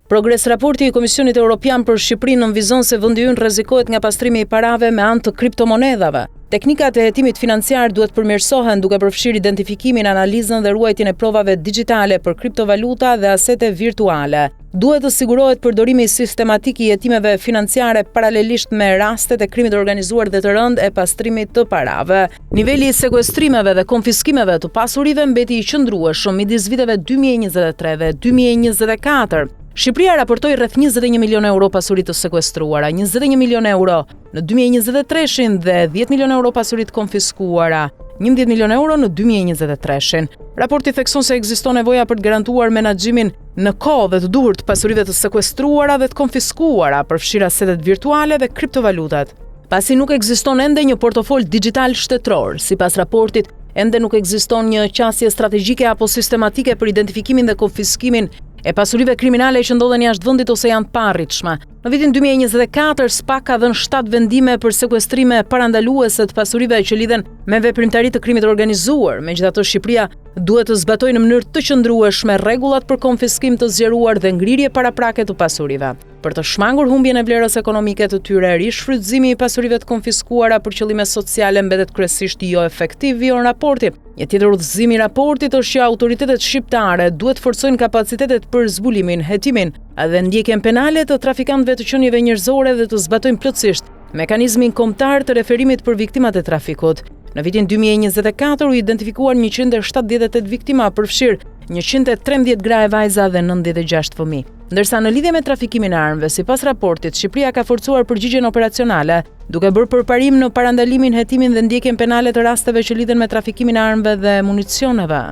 Progres raporti i Komisionit Evropian për Shqipërinë nënvizon se vendi ynë rrezikohet nga pastrimi i parave me anë të kriptomonedhave. Teknikat e hetimit financiar duhet përmirësohen duke përfshirë identifikimin, analizën dhe ruajtjen e provave digjitale për kriptovaluta dhe asete virtuale. Duhet të sigurohet përdorimi sistematik i hetimeve financiare paralelisht me rastet e krimit të organizuar dhe të rënd e pastrimit të parave. Niveli i sekuestrimeve dhe konfiskimeve të pasurive mbeti i qëndrueshëm midis viteve 2023 dhe 2024. Shqipëria raportoi rreth 21 milion euro pasuri të sekuestruara, 21 milion euro në 2023 dhe 10 milion euro pasuri të konfiskuara, 11 milion euro në 2023. Raporti thekson se ekziston nevoja për të garantuar menaxhimin në kohë dhe të duhur të pasurive të sekuestruara dhe të konfiskuara, përfshirë asetet virtuale dhe kriptovalutat. Pasi nuk ekziston ende një portofol digjital shtetëror, sipas raportit, ende nuk ekziston një qasje strategjike apo sistematike për identifikimin dhe konfiskimin e pasurive kriminale që ndodhen jashtë vendit ose janë të parritshme. Në vitin 2024, SPA ka dhënë 7 vendime për sekuestrime parandaluese të pasurive që lidhen me veprimtari të krimit të organizuar. Megjithatë, Shqipëria duhet të zbatojë në mënyrë të qëndrueshme rregullat për konfiskim të zgjeruar dhe ngrirje paraprake të pasurive. Për të shmangur humbjen e vlerës ekonomike të tyre, rishfrytëzimi i pasurive të konfiskuara për qëllime sociale mbetet kryesisht jo efektiv, vijon raporti. Një tjetër udhëzim i raportit është që autoritetet shqiptare duhet forcojnë kapacitetet për zbulimin, hetimin dhe ndjekjen penale të trafikantëve të qenieve njerëzore dhe të zbatojnë plotësisht mekanizmin kombëtar të referimit për viktimat e trafikut. Në vitin 2024 u identifikuan 178 viktima, përfshirë 113 gra e vajza dhe 96 fëmijë. Ndërsa në lidhje me trafikimin e armëve, sipas raportit, Shqipëria ka forcuar përgjigjen operacionale, duke bërë përparim në parandalimin, hetimin dhe ndjekjen penale të rasteve që lidhen me trafikimin e armëve dhe municioneve.